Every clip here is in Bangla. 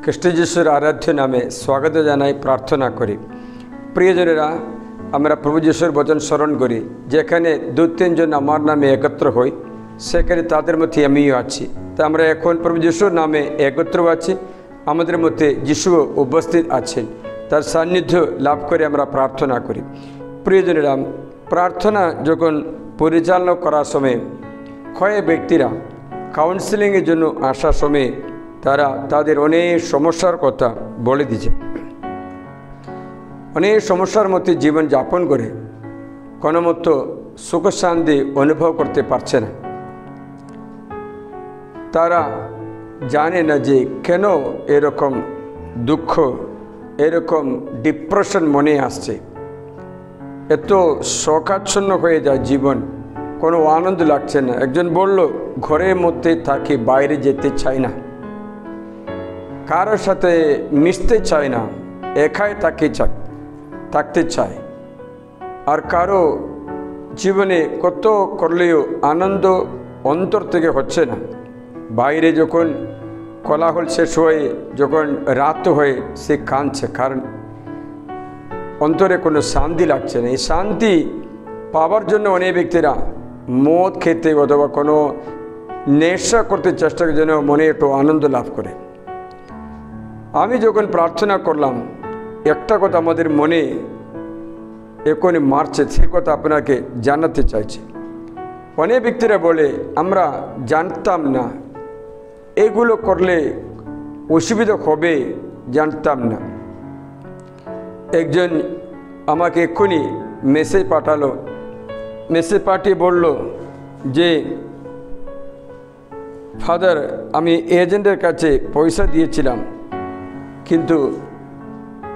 খ্রিস্ট যিশুর আরাধ্য নামে স্বাগত জানাই, প্রার্থনা করি। প্রিয়জনেরা, আমরা প্রভু যিশুর বচন স্মরণ করি, যেখানে 2-3 জন আমার নামে একত্র হই, সেখানে তাদের মধ্যে আমিও আছি। তা আমরা এখন প্রভু যিশুর নামে একত্র আছি, আমাদের মধ্যে যিশুও উপস্থিত আছেন। তার সান্নিধ্য লাভ করে আমরা প্রার্থনা করি। প্রিয়জনেরা, প্রার্থনা যখন পরিচালনা করার সময় কয়েক ব্যক্তিরা কাউন্সেলিংয়ের জন্য আসার সময় তারা তাদের অনেক সমস্যার কথা বলে দিয়েছে। অনেক সমস্যার মধ্যে জীবন যাপন করে কোনো মতো সুখ শান্তি অনুভব করতে পারছে না। তারা জানে না যে কেন এরকম দুঃখ, এরকম ডিপ্রেশন মনে আসছে। এত শোকাচ্ছন্ন হয়ে যায় জীবন, কোনো আনন্দ লাগছে না। একজন বলল, ঘরের মধ্যে থাকি, বাইরে যেতে চাই না, কারোর সাথে মিশতে চায় না, একাই থাকতে চায়। আর কারো জীবনে কত করলেও আনন্দ অন্তর থেকে হচ্ছে না। বাইরে যখন কোলাহল শেষ হয়ে যখন রাত হয়ে সে কাঁদছে, কারণ অন্তরে কোনো শান্তি লাগছে না। এই শান্তি পাওয়ার জন্য অনেক ব্যক্তিরা মদ খেতে অথবা কোনো নেশা করতে চেষ্টা করে, যেন মনে একটু আনন্দ লাভ করে। আমি যখন প্রার্থনা করলাম, একটা কথা আমাদের মনে এখনই মারছে, সে কথা আপনাকে জানাতে চাইছি। অনেক ব্যক্তিরা বলে, আমরা জানতাম না এগুলো করলে অসুবিধা হবে, জানতাম না। একজন আমাকে এক্ষুনি মেসেজ পাঠালো, মেসেজ পাঠিয়ে বলল যে, ফাদার, আমি এজেন্টের কাছে পয়সা দিয়েছিলাম, কিন্তু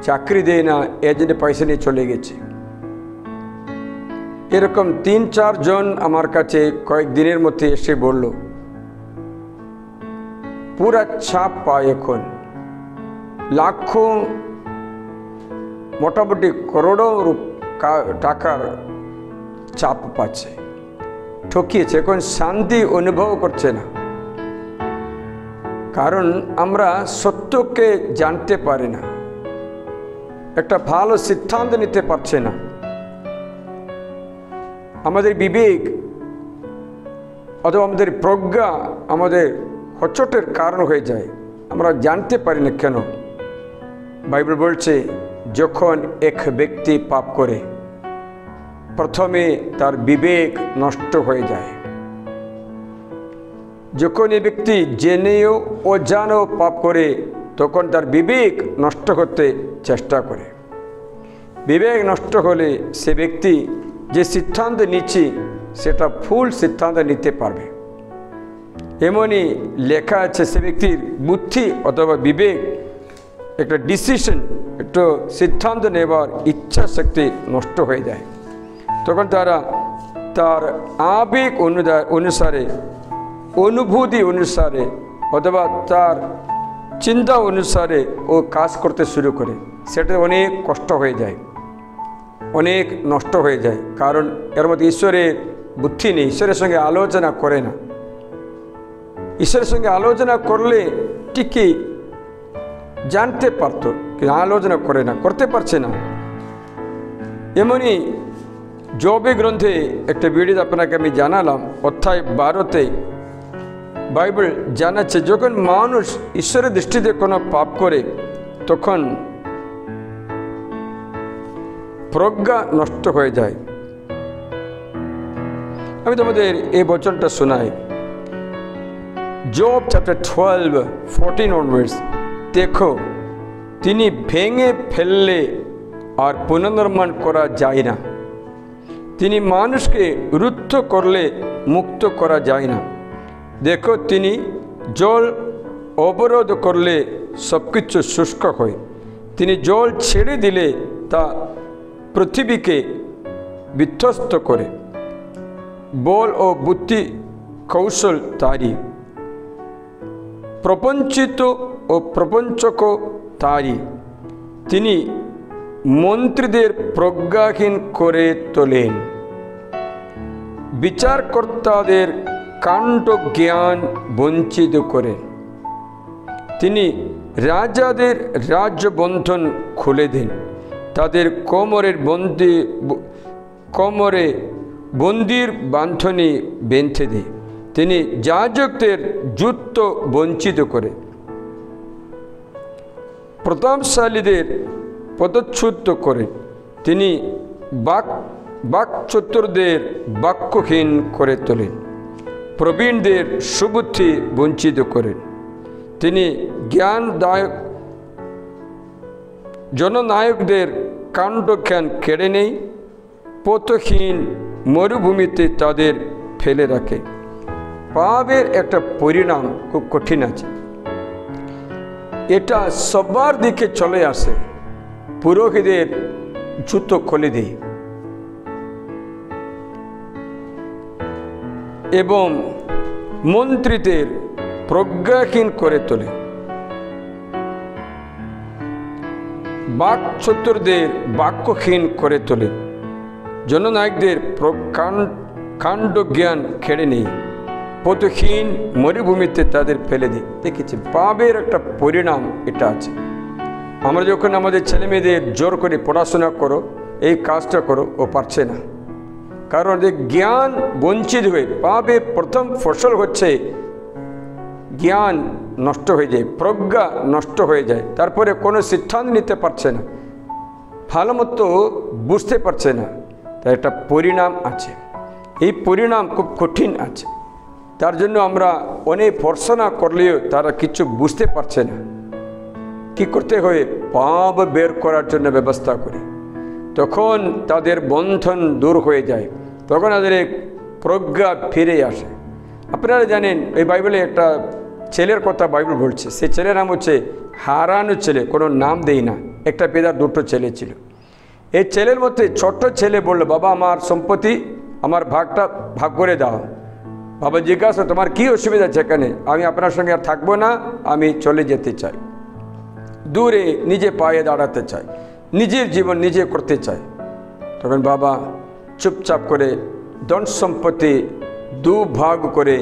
চাকরি দেয় না, এজেন্টে পয়সা নিয়ে চলে গেছে। এরকম 3-4 জন আমার কাছে কয়েকদিনের মধ্যে এসে বলল। পুরা চাপ পায় এখন, লাখো মোটামুটি করোড়ো টাকার চাপ পাচ্ছে, ঠকিয়েছে। এখন শান্তি অনুভব করছে না, কারণ আমরা সত্যকে জানতে পারি না, একটা ভালো সিদ্ধান্ত নিতে পারছে না। আমাদের বিবেক অথবা আমাদের প্রজ্ঞা আমাদের হচটের কারণ হয়ে যায়, আমরা জানতে পারি না কেন। বাইবেল বলছে, যখন এক ব্যক্তি পাপ করে, প্রথমে তার বিবেক নষ্ট হয়ে যায়। যখন এই ব্যক্তি জেনেও অজানেও পাপ করে, তখন তার বিবেক নষ্ট করতে চেষ্টা করে। বিবেক নষ্ট হলে সে ব্যক্তি যে সিদ্ধান্ত নিচ্ছে, সেটা ভুল সিদ্ধান্ত নিতে পারবে। এমনই লেখা আছে, সে ব্যক্তির বুদ্ধি অথবা বিবেক, একটা ডিসিশন, একটু সিদ্ধান্ত নেবার ইচ্ছা শক্তি নষ্ট হয়ে যায়। তখন তারা তার আবেগ অনুসারে, অনুভূতি অনুসারে অথবা তার চিন্তা অনুসারে ও কাজ করতে শুরু করে। সেটা অনেক কষ্ট হয়ে যায়, অনেক নষ্ট হয়ে যায়, কারণ এর মধ্যে ঈশ্বরের বুদ্ধি নেই। ঈশ্বরের সঙ্গে আলোচনা করে না। ঈশ্বরের সঙ্গে আলোচনা করলে ঠিকই জানতে পারত, কিন্তু আলোচনা করে না, করতে পারছে না। এমনই জবে গ্রন্থে একটা ভিডিও আপনাকে আমি জানালাম, অধ্যায় 12-তে বাইবেল জানাচ্ছে, যখন মানুষ ঈশ্বরের দৃষ্টিতে কোনো পাপ করে, তখন প্রজ্ঞা নষ্ট হয়ে যায়। আমি তোমাদের এই বচনটা শোনাই, জব চ্যাপ্টার 12:14 onwards। দেখো, তিনি ভেঙে ফেললে আর পুনর্নির্মাণ করা যায় না, তিনি মানুষকে রুদ্ধ করলে মুক্ত করা যায় না। দেখো, তিনি জল অবরোধ করলে সব কিছু শুষ্ক হয়, তিনি জল ছেড়ে দিলে তা পৃথিবীকে বিধ্বস্ত করে। বল ও বুদ্ধি কৌশল তারই, প্রপঞ্চিত ও প্রপঞ্চক তারই। তিনি মন্ত্রীদের প্রজ্ঞাহীন করে তোলেন, বিচারকর্তাদের কাণ্ড জ্ঞান বঞ্চিত করেন। তিনি রাজাদের রাজ্যবন্ধন খুলে দেন, তাদের কোমরে বন্দির বাঁধনি বেঁধে দেন। তিনি যাজকদের যুদ্ধ বঞ্চিত করে, প্রতাপশালীদের পদচ্যুত করেন। তিনি বাকচতুরদের বাক্যহীন করে তোলেন, প্রবীণদের সুবুদ্ধি বঞ্চিত করেন। তিনি জননায়কদের কাণ্ডজ্ঞান কেড়ে নেই, পথহীন মরুভূমিতে তাদের ফেলে রাখে। পাপের একটা পরিণাম খুব কঠিন আছে, এটা সবার দিকে চলে আসে। পুরোহিতদের জুতো খুলে দেয় এবং মন্ত্রীদের প্রজ্ঞাহীন করে তোলে, বাকচতুরদের বাক্যহীন করে তোলে, জননায়কদের কাণ্ডজ্ঞান কেড়ে নেই, পথহীন মরুভূমিতে তাদের ফেলে দিই। দেখেছি পাপের একটা পরিণাম এটা আছে। আমরা যখন আমাদের ছেলে মেয়েদের জোর করে পড়াশোনা করো, এই কাজটা করো, ও পারছে না, কারণ জ্ঞান বঞ্চিত হয়ে পাপের প্রথম ফসল হচ্ছে জ্ঞান নষ্ট হয়ে যায়, প্রজ্ঞা নষ্ট হয়ে যায়, তারপরে কোনো সিদ্ধান্ত নিতে পারছে না, ভালো মতো বুঝতে পারছে না। তার একটা পরিণাম আছে, এই পরিণাম খুব কঠিন আছে। তার জন্য আমরা অনেক পড়াশোনা করলেও তারা কিছু বুঝতে পারছে না। কি করতে হয়? পাপ বের করার জন্য ব্যবস্থা করি, তখন তাদের বন্ধন দূর হয়ে যায়, তখন তাদের প্রজ্ঞা ফিরে আসে। আপনারা জানেন এই বাইবেলে একটা ছেলের কথা বাইবেল বলছে, সেই ছেলের নাম হচ্ছে হারানো ছেলে, কোনো নাম দেই না। একটা পিতার দুটো ছেলে ছিল। এই ছেলের মধ্যে ছোট্ট ছেলে বলল, বাবা আমার সম্পত্তি আমার ভাগটা ভাগ করে দাও। বাবা জিজ্ঞাসা, তোমার কি অসুবিধা আছে এখানে? আমি আপনার সঙ্গে আর থাকবো না, আমি চলে যেতে চাই, দূরে নিজে পায়ে দাঁড়াতে চাই, নিজের জীবন নিজে করতে চাই। তখন বাবা চুপচাপ করে ধন সম্পত্তি দু ভাগ করে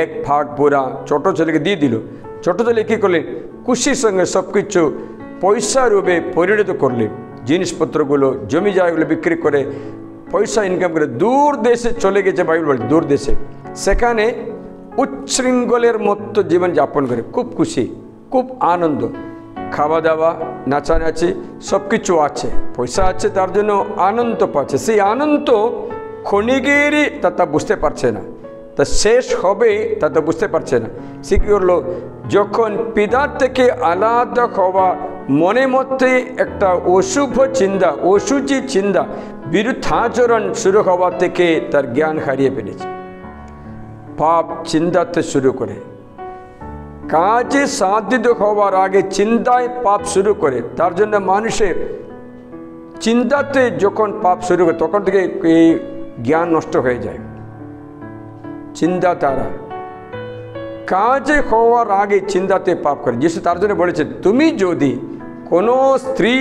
এক ভাগ পুরা ছোটো ছেলেকে দিয়ে দিল। ছোটো ছেলে কী করলেন? খুশির সঙ্গে সব কিছু পয়সা রূপে পরিণত করলেন। জিনিসপত্রগুলো জমি জায়গাগুলো বিক্রি করে পয়সা ইনকাম করে দূর দেশে চলে গেছে। বাইবেল বলে দূর দেশে, সেখানে উচ্ছৃঙ্খলের মতো জীবন যাপন করে, খুব খুশি, খুব আনন্দ, খাওয়া দাওয়া নাচানাচি সব কিছু আছে, পয়সা আছে, তার জন্য আনন্দ পাচ্ছে। সেই আনন্দ ক্ষণিকেরই তা বুঝতে পারছে না, তা শেষ হবে তা বুঝতে পারছে না। সে কী করলো? যখন পিতার থেকে আলাদা হওয়া মনে মধ্যে একটা অশুভ চিন্তা, অসুচি চিন্তা, বিরুদ্ধাচরণ শুরু হওয়া থেকে তার জ্ঞান হারিয়ে ফেলেছে। পাপ চিন্তাতে শুরু করে, কাজে সাধিত হওয়ার আগে চিন্তায় পাপ শুরু করে। তার জন্য মানুষের চিন্তাতে যখন পাপ শুরু করে তখন থেকে এই জ্ঞান নষ্ট হয়ে যায়। চিন্তা তারা কাজে হওয়ার আগে চিন্তাতে পাপ করে। যিশু তার জন্য বলেছে, তুমি যদি কোনো স্ত্রী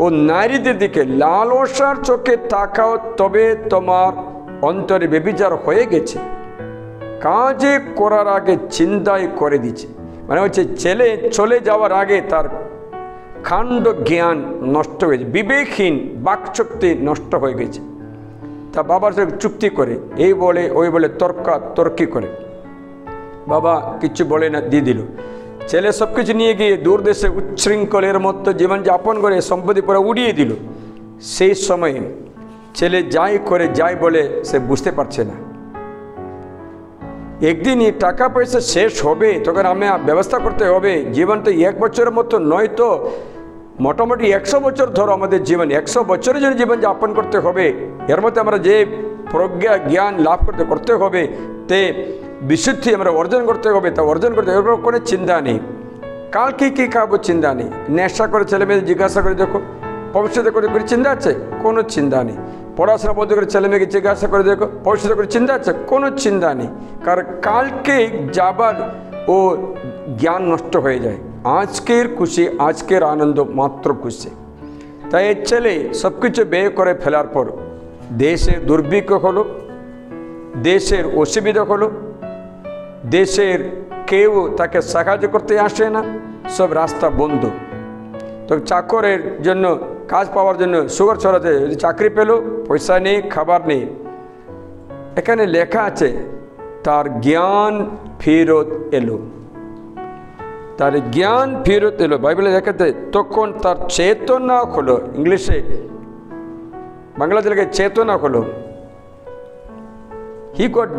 ও নারীদের দিকে লালসার চোখে তাকাও তবে তোমার অন্তরে ব্যভিচার হয়ে গেছে। কাজে করার আগে চিন্তাই করে দিচ্ছে, মানে হচ্ছে ছেলে চলে যাওয়ার আগে তার কাণ্ড জ্ঞান নষ্ট হয়েছে, বিবেকহীন বাকশক্তি নষ্ট হয়ে গেছে। তা বাবার সঙ্গে চুক্তি করে, এই বলে ওই বলে তর্কি করে, বাবা কিচ্ছু বলে না, দিয়ে দিল। ছেলে সব কিছু নিয়ে গিয়ে দূর দেশে উচ্ছৃঙ্খলের মতো জীবন যাপন করে সম্পত্তি পরে উড়িয়ে দিল। সেই সময়ে ছেলে যাই করে যাই বলে সে বুঝতে পারছে না। একদিনই টাকা পয়সা শেষ হবে, তখন আমি ব্যবস্থা করতে হবে। জীবন তো 1 বছরের মতো নয়, তো মোটামুটি 100 বছর ধরো আমাদের জীবন, 100 বছরের জন্য জীবন যাপন করতে হবে। এর মধ্যে আমরা যে প্রজ্ঞা জ্ঞান লাভ করতে হবে, তে বিশুদ্ধি আমরা অর্জন করতে হবে, তা অর্জন করতে হবে। কোনো চিন্তা নেই, কালকে কী খাবো চিন্তা নেই। নেশা করে ছেলে মেয়েদের জিজ্ঞাসা করে দেখো, ভবিষ্যতে করে চিন্তা আছে? কোনো চিন্তা নেই। পড়াশোনা বলতে করে ছেলে মেয়েকে জিজ্ঞাসা করে দেখো, ভবিষ্যতে করে চিন্তা আছে? কোনো চিন্তা নেই। কারণ কালকে যাবার ও জ্ঞান নষ্ট হয়ে যায়। আজকের খুশি, আজকের আনন্দ মাত্র খুশি। তাই এই ছেলে সব কিছু ব্যয় করে ফেলার পর দেশের দুর্ভিক্ষ হলো, দেশের অসুবিধা হলো, দেশের কেউ তাকে সাহায্য করতে আসে না, সব রাস্তা বন্ধ। তো চাকরের জন্য, কাজ পাওয়ার জন্য সুগার ছড়াতে চাকরি পেল, পয়সা নেই, খাবার নেই। এখানে লেখা আছে তার জ্ঞান ফেরত এলো, তার জ্ঞান ফেরত এলো। বাইবেলে লেখাতে তখন তার চেতনা হলো, ইংলিশে বাংলাতে লেখে চেতনা হলো। He got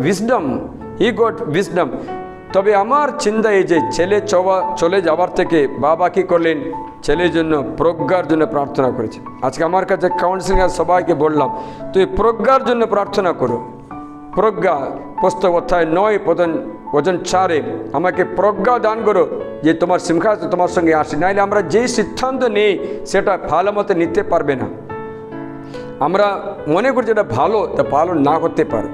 wisdom. তবে আমার চিন্তা এই যে ছেলে চলে যাবার থেকে বাবা কি করলেন, ছেলের জন্য প্রজ্ঞার জন্য প্রার্থনা করেছে। আজকে আমার কাছে কাউন্সিলিং সবাইকে বললাম, তুই প্রজ্ঞার জন্য প্রার্থনা করো। প্রজ্ঞা পুস্তক অধ্যায় 9 বচন 4 আমাকে প্রজ্ঞা দান করো যে তোমার সিংহাসন তোমার সঙ্গে আসে, নাইলে আমরা যেই সিদ্ধান্ত নেই সেটা ভালো মতো নিতে পারবে না। আমরা মনে করছি এটা ভালো, তা ভালো না হতে পারে।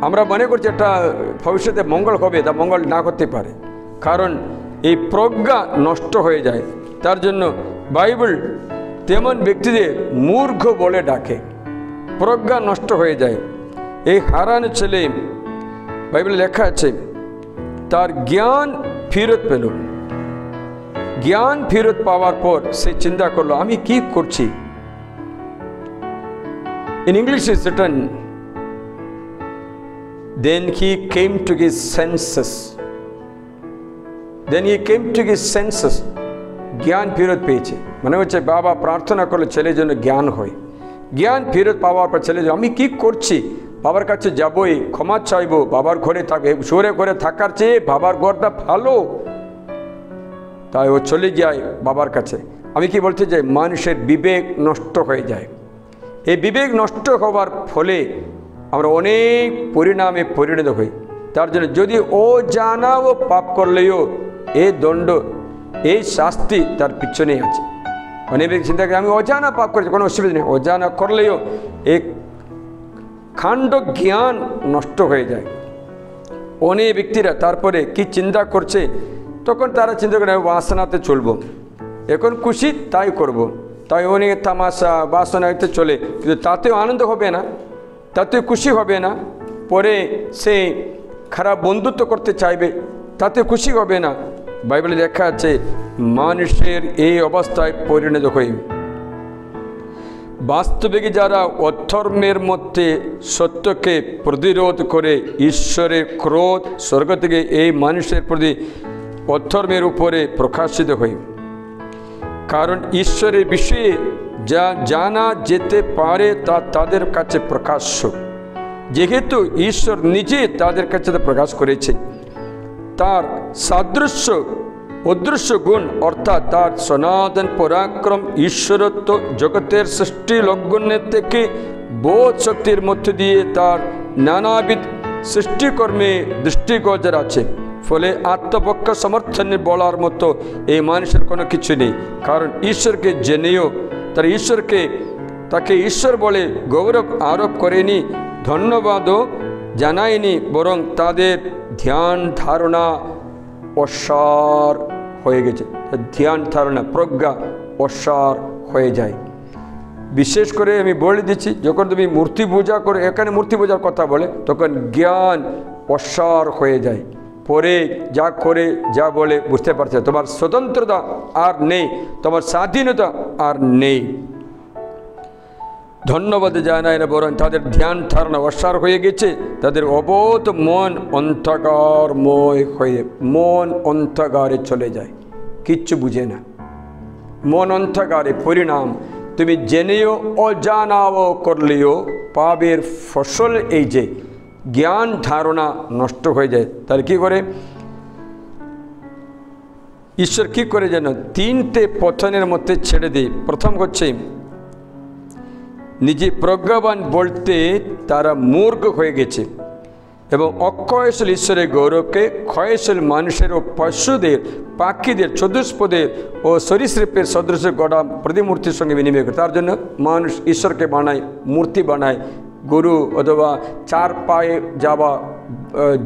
আমরা মনে করছি এটা ভবিষ্যতে মঙ্গল হবে, তা মঙ্গল না করতে পারে, কারণ এই প্রজ্ঞা নষ্ট হয়ে যায়। তার জন্য বাইবেল তেমন ব্যক্তিদের মূর্খ বলে ডাকে, প্রজ্ঞা নষ্ট হয়ে যায়। এই হারানো ছেলে, বাইবেলে লেখা আছে তার জ্ঞান ফেরত পেল। জ্ঞান ফেরত পাওয়ার পর সে চিন্তা করলো আমি কি করছি। In English is written, then he came to his senses. জ্ঞান ফেরত পেয়েছে, মানে হচ্ছে বাবা প্রার্থনা করলে ছেলের জন্য জ্ঞান হয়। জ্ঞান ফেরত পাওয়ার পর ছেলে আমি কি করছি, বাবার কাছে যাবই, ক্ষমা চাইবো, বাবার ঘরে থাকে, সুরে ঘরে থাকার চেয়ে বাবার ঘরটা ভালো। তাই ও চলে যায় বাবার কাছে। আমি কি বলতে চাই, মানুষের বিবেক নষ্ট হয়ে যায়। এই বিবেক নষ্ট হওয়ার ফলে আমরা অনেক পরিণামে পরিণত হই। তার জন্য যদি ও জানাও পাপ করলেও এই দণ্ড, এই শাস্তি তার পিছনেই আছে। অনেক ব্যক্তি চিন্তা করে আমি অজানা পাপ করেছি, কোনো অসুবিধা নেই। অজানা করলেও এই খাণ্ড জ্ঞান নষ্ট হয়ে যায়। অনেক ব্যক্তিরা তারপরে কি চিন্তা করছে, তখন তারা চিন্তা করে বাসনাতে চলবো, এখন খুশি তাই করব। তাই অনেক তামাশা বাসনাতে চলে, কিন্তু তাতেও আনন্দ হবে না, তাতেও খুশি হবে না। পরে সে খারাপ বন্ধুত্ব করতে চাইবে, তাতে খুশি হবে না। বাইবেলে লেখা আছে মানুষের এই অবস্থায় পরিণত হয়ে। বাস্তবিক যারা অধর্মের মধ্যে সত্যকে প্রতিরোধ করে ঈশ্বরের ক্রোধ স্বর্গ থেকে এই মানুষের প্রতি অধর্মের উপরে প্রকাশিত হয়। কারণ ঈশ্বরের বিষয়ে যা জানা যেতে পারে তা তাদের কাছে প্রকাশ্য, যেহেতু ঈশ্বর নিজে তাদের কাছে প্রকাশ করেছে। তার সাদৃশ্য অদৃশ্য গুণ অর্থাৎ তার সনাতন পরাক্রম ঈশ্বরত্ব জগতের সৃষ্টি লগ্নের থেকে বোধ শক্তির মধ্য দিয়ে তার নানাবিধ সৃষ্টিকর্মে দৃষ্টিগোচর আছে। ফলে আত্মপক্ষ সমর্থনে বলার মতো এই মানুষের কোনো কিছু নেই, কারণ ঈশ্বরকে জেনেও তাকে ঈশ্বর বলে গৌরব আরোপ করেনি, ধন্যবাদও জানায়নি, বরং তাদের ধ্যান ধারণা অসার হয়ে গেছে। ধ্যান ধারণা প্রজ্ঞা অসার হয়ে যায়। বিশেষ করে আমি বলে দিচ্ছি, যখন তুমি মূর্তি পূজা করে, এখানে মূর্তি পূজার কথা বলে, তখন জ্ঞান অসার হয়ে যায়। পরে যা করে যা বলে বুঝতে পারছে, তোমার স্বতন্ত্রতা আর নেই, তোমার স্বাধীনতা আর নেই। ধন্যবাদ জানায় না, বরং তাদের ধ্যান ধারণা অসার হয়ে গেছে। তাদের অবোধ মন অন্ধকারময় হয়ে মন অন্ধকারে চলে যায়, কিচ্ছু বুঝে না। মন অন্ধকারে পরিণাম তুমি জেনেও অজানাও করলেও পাপের ফসল এই যে জ্ঞান ধারণা নষ্ট হয়ে যায়। তাহলে কী করে ঈশ্বর কী করে যেন তিনটে পতনের মধ্যে ছেড়ে দেয়। প্রথম হচ্ছে নিজে প্রজ্ঞাবান বলতে তারা মূর্খ হয়ে গেছে এবং অক্ষয়শীল ঈশ্বরের গৌরবকে ক্ষয়শীল মানুষের ও পশুদের, পাখিদের, চতুষ্পদের ও সরীসৃপের সদৃশ গড়া প্রতিমূর্তির সঙ্গে বিনিময় করে। তার জন্য মানুষ ঈশ্বরকে বানায়, মূর্তি বানায়, গরু অথবা চার পায়ে যাওয়া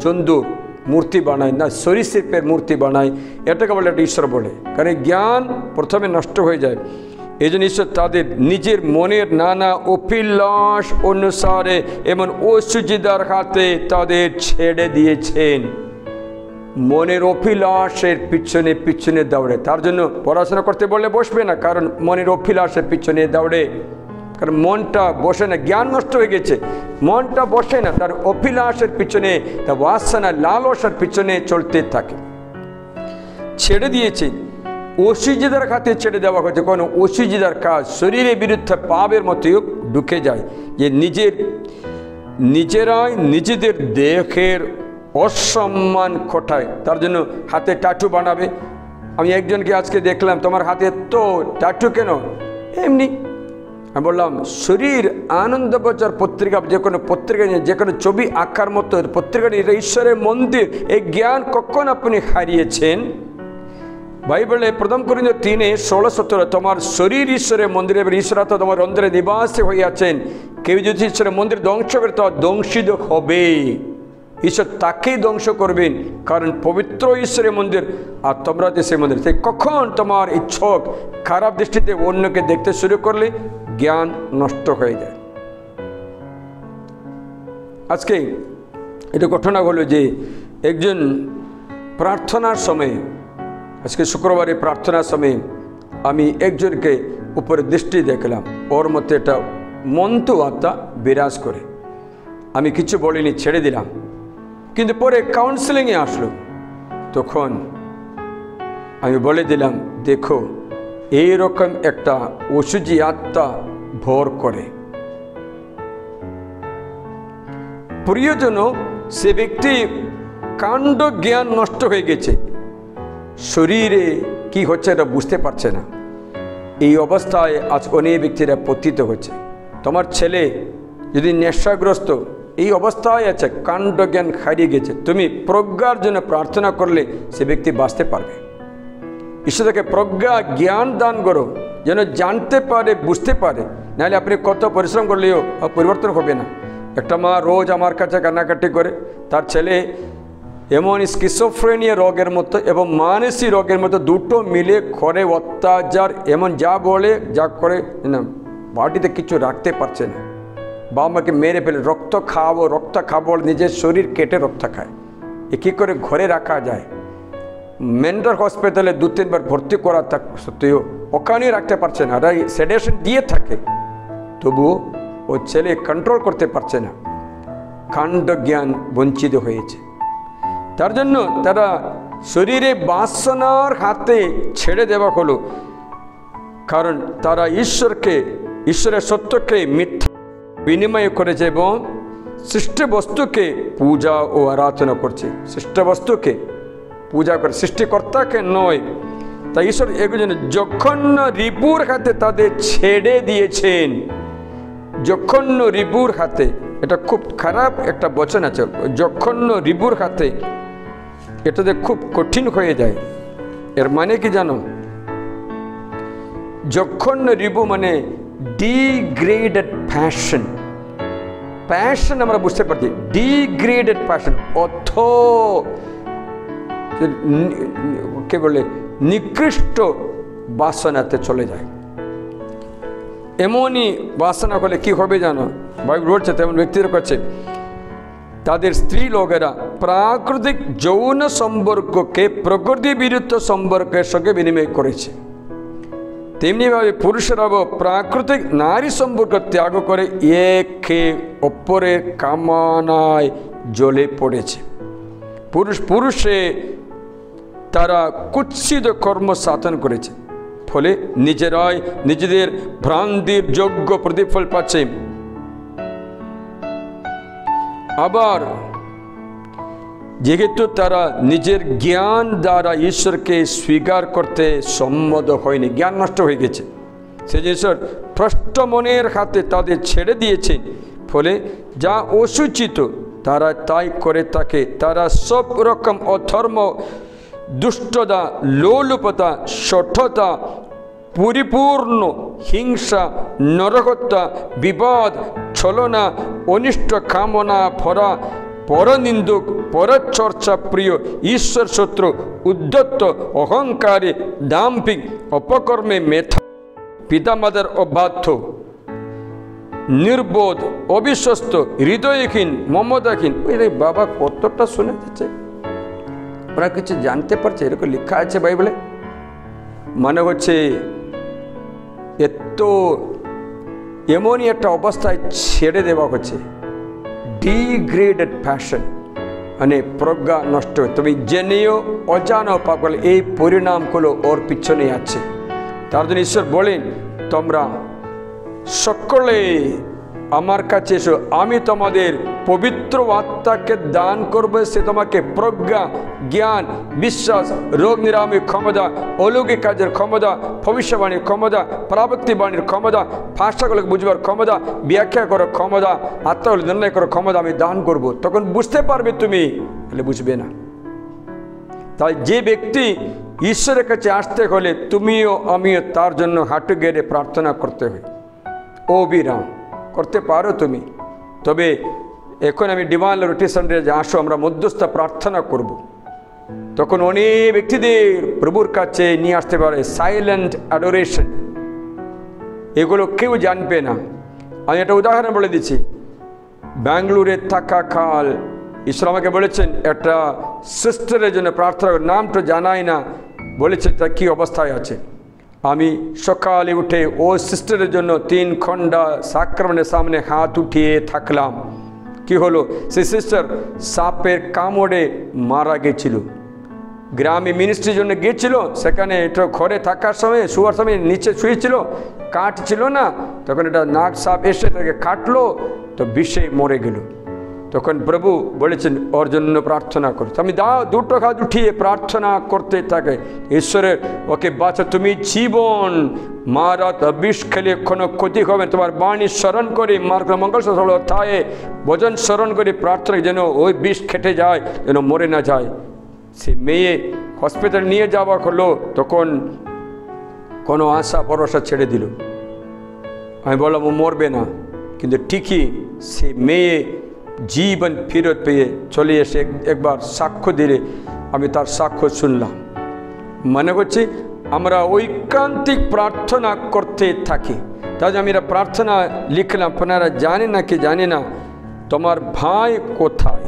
জন্তুর মূর্তি বানায় না, সরীসৃপের মূর্তি বানায়। এটাকে বলে একটা ঈশ্বর বলে, কারণ জ্ঞান প্রথমে নষ্ট হয়ে যায়। এই জন্য ঈশ্বর তাদের নিজের মনের নানা অভিলাষ অনুসারে এমন অসুচিতার হাতে তাদের ছেড়ে দিয়েছেন। মনের অভিলাষের পিছনে পিছনে দৌড়ে। তার জন্য পড়াশোনা করতে বললে বসবে না, কারণ মনের অভিলাষের পিছনে দৌড়ে। কারণ মনটা বসে না, জ্ঞান নষ্ট হয়ে গেছে, মনটা বসে না, তার অভিলাষের পিছনে, তার বাসনা লালসার পিছনে চলতে থাকে। ছেড়ে দিয়েছে, অসুজিদার হাতে ছেড়ে দেওয়া হয়েছে। কোনো অসুজিদার কাজ শরীরের বিরুদ্ধে পাপের মতোই ঢুকে যায়, যে নিজেরাই নিজেদের দেহের অসম্মান ঘটায়। তার জন্য হাতে ট্যাটু বানাবে। আমি একজনকে আজকে দেখলাম, তোমার হাতে তো ট্যাটু কেন? এমনি। আমি বললাম, শরীর আনন্দবাজার পত্রিকা, যে কোনো পত্রিকা নিয়ে যে কোনো ছবি আঁকার মতো পত্রিকা নিয়ে, এটা ঈশ্বরের মন্দির। এই জ্ঞান কখন আপনি হারিয়েছেন? বাইবেলে প্রথম করিন্থীয় 3:16-17, তোমার শরীর ঈশ্বরের মন্দিরে, এবার ঈশ্বর তো তোমার অন্তরে নিবাসী হইয়াছেন। কেউ যদি ঈশ্বরের মন্দির ধ্বংস করে, তা ধ্বংসিত হবে। ঈশ্বর তাকেই ধ্বংস করবেন, কারণ পবিত্র ঈশ্বরের মন্দির আর তোমরা দেশের মন্দির। তাই কখন তোমার এই চোখ খারাপ দৃষ্টিতে অন্যকে দেখতে শুরু করলে জ্ঞান নষ্ট হয়ে যায়। আজকে এটা ঘটনা হলো যে একজন প্রার্থনার সময়, আজকে শুক্রবারে প্রার্থনার সময় আমি একজনকে উপরে দৃষ্টি দেখলাম, ওর মধ্যে একটা মন্ত্র আত্মা বিরাজ করে। আমি কিছু বলিনি, ছেড়ে দিলাম। কিন্তু পরে কাউন্সেলিংয়ে আসলো, তখন আমি বলে দিলাম, দেখো এইরকম একটা অসুজি আত্মা ভর করে। প্রিয়জন, সে ব্যক্তি কাণ্ড জ্ঞান নষ্ট হয়ে গেছে, শরীরে কি হচ্ছে এটা বুঝতে পারছে না। এই অবস্থায় আজ অনেক ব্যক্তিরা পতিত হচ্ছে। তোমার ছেলে যদি নেশাগ্রস্ত এই অবস্থায় আছে, কাণ্ড জ্ঞান হারিয়ে গেছে, তুমি প্রজ্ঞার জন্য প্রার্থনা করলে সে ব্যক্তি বাঁচতে পারবে। ঈশ্বর তাকে প্রজ্ঞা জ্ঞান দান করো, যেন জানতে পারে, বুঝতে পারে। নাহলে আপনি কত পরিশ্রম করলেও পরিবর্তন হবে না। একটা মা রোজ আমার কাছে কান্নাকাটি করে, তার ছেলে এমন স্কিজোফ্রেনিয়া রোগের মতো এবং মানসিক রোগের মতো দুটো মিলে ঘরে অত্যাচার, এমন যা বলে যা করে না, বাড়িতে কিছু রাখতে পারছে না। বাবা মাকে মেরে ফেলে, রক্ত খাবো, নিজের শরীর কেটে রক্ত খায়। এ কী করে ঘরে রাখা যায়? মেন্টাল হসপিটালে 2-3 বার ভর্তি করা থাক সত্ত্বেও ওখানেই রাখতে পারছে না, সেডেশন দিয়ে থাকে, তবুও ও ছেলে কন্ট্রোল করতে পারছে না। কাণ্ড জ্ঞান বঞ্চিত হয়েছে। তার জন্য তারা শরীরে বাসনার হাতে ছেড়ে দেওয়া হলো, কারণ তারা ঈশ্বরের সত্যকে মিথ্যা বিনিময় করেছে এবং সৃষ্ট বস্তুকে পূজা ও আরাধনা করছে। সৃষ্ট বস্তুকে পূজা করে, সৃষ্টিকর্তাকে নয়। তাই ঈশ্বর একজন জঘন্য রিপুর হাতে তাদের ছেড়ে দিয়েছেন। জঘন্য রিপুর হাতে, এটা খুব খারাপ একটা বচন আছে, জঘন্য রিপুর হাতে। এটাতে খুব কঠিন হয়ে যায়। এর মানে কি জানো? জঘন্য রিপু মানে ডিগ্রেডেড প্যাশন। প্যাশন আমরা বুঝতে পারছি, ডিগ্রেডেড প্যাশন অর্থ কে বলে নিকৃষ্ট বাসনাতে চলে যায়। এমনই বাসনা হলে কি হবে জানো? বাইবেল বলছে তেমন ব্যক্তির কাছে তাদের স্ত্রী লোকেরা প্রাকৃতিক যৌন সম্পর্ককে প্রকৃতি বিরুদ্ধ সম্পর্কের সঙ্গে বিনিময় করেছে। তেমনিভাবে পুরুষেরাও প্রাকৃতিক নারী সম্পর্ক ত্যাগ করে একে অপরের কামনায় জ্বলে পড়েছে। পুরুষে তারা কুৎসিত কর্ম সাধন করেছে, ফলে নিজেরাই নিজেদের ভ্রান্তির যোগ্য প্রতিফল পাচ্ছে। আবার যেহেতু তারা নিজের জ্ঞান দ্বারা ঈশ্বরকে স্বীকার করতে সম্মত হয়নি, জ্ঞান নষ্ট হয়ে গেছে, সে ঈশ্বর ভ্রষ্ট মনের হাতে তাদের ছেড়ে দিয়েছে। ফলে যা অসুচিত তারা তাই করে থাকে। তারা সব রকম অধর্ম, দুষ্টতা, লোলুপতা, শঠতা, পরিপূর্ণ হিংসা, নরহত্যা, বিবাদ, ছলনা, অনিষ্ট কামনা ভরা, পরনিন্দুক, পরচর্চা প্রিয়, ঈশ্বর শত্রু, উদ্ধত, অহংকারী, দাম্ভিক, অপকর্মে মেথা, পিতামাতার অবাধ্য, নির্বোধ, অবিশ্বস্ত, হৃদয়হীন, মমতাহীন। বাবা কতটা শুনে যাচ্ছে। আপনারা কিছু জানতে পারছে এরকম লেখা আছে বাইবেলে মানে হচ্ছে এত এমনই একটা অবস্থায় ছেড়ে দেওয়া হচ্ছে ডিগ্রেডেড প্যাশন মানে প্রজ্ঞা নষ্ট তুমি জেনেও অজানো পাপ করলে এই পরিণামগুলো ওর পিছনে আছে তার জন্য ঈশ্বর বলেন তোমরা সকলে আমার কাছে এসো আমি তোমাদের পবিত্র আত্মাকে দান করবো সে তোমাকে প্রজ্ঞা জ্ঞান বিশ্বাস রোগ নিরাময়ের ক্ষমতা অলৌকিক কাজের ক্ষমতা ভবিষ্যবাণীর ক্ষমতা পরাবর্তীবাণীর ক্ষমতা ভাষাগুলোকে বুঝবার ক্ষমতা ব্যাখ্যা করার ক্ষমতা আত্মাগুলো নির্ণয় করার ক্ষমতা আমি দান করব তখন বুঝতে পারবে তুমি তাহলে বুঝবে না তাই যে ব্যক্তি ঈশ্বরের কাছে আসতে হলে তুমিও আমিও তার জন্য হাঁটু গেড়ে প্রার্থনা করতে হয় অবিরাম করতে পারো তুমি তবে এখন আমি ডিভাইন রোটেশনে যে আসো আমরা মধ্যস্থ প্রার্থনা করব তখন অনেক ব্যক্তিদের প্রভুর কাছে নিয়ে আসতে পারে সাইলেন্ট অ্যাডোরেশন এগুলো কেউ জানবে না আমি একটা উদাহরণ বলে দিচ্ছি ব্যাঙ্গালোরে থাকা কাল ঈশ্বর আমাকে বলেছেন একটা সিস্টারের জন্য প্রার্থনা নামটা জানাই না বলেছে তা কী অবস্থায় আছে আমি সকালে উঠে ও সিস্টারের জন্য 3 ঘন্টা সাক্রামেন্টের সামনে হাত উঠিয়ে থাকলাম কি হলো সেই সিস্টার সাপের কামড়ে মারা গেছিল গ্রামে মিনিস্ট্রির জন্য গিয়েছিল সেখানে এটা ঘরে থাকার সময় শোয়ার সময় নিচে শুয়েছিল কাঠ ছিল না তখন এটা নাগ সাপ এসে তাকে কাটলো তো বিষে মরে গেল তখন প্রভু বলেছেন ওর জন্য প্রার্থনা করো আমি দাও 2 হাত উঠিয়ে প্রার্থনা করতে থাকে ঈশ্বরের ওকে বাঁচা তুমি জীবন মারাত বিষ খেলে কোনো ক্ষতি হবে তোমার বাণী স্মরণ করে মার্গ মঙ্গল অধ্যায়ে ভজন স্মরণ করে প্রার্থনা যেন ওই বিষ খেটে যায় যেন মরে না যায় সে মেয়ে হসপিটালে নিয়ে যাওয়া হলো তখন কোনো আশা ভরসা ছেড়ে দিল আমি বললাম ও মরবে না কিন্তু ঠিকই সে মেয়ে জীবন ফেরত পেয়ে চলে এসে একবার সাক্ষ্য দিলে আমি তার সাক্ষ্য শুনলাম মনে করছি আমরা ঐকান্তিক প্রার্থনা করতে থাকি তাই আমি এরা প্রার্থনা লিখলাম আপনারা জানেন না কি জানি না তোমার ভাই কোথায়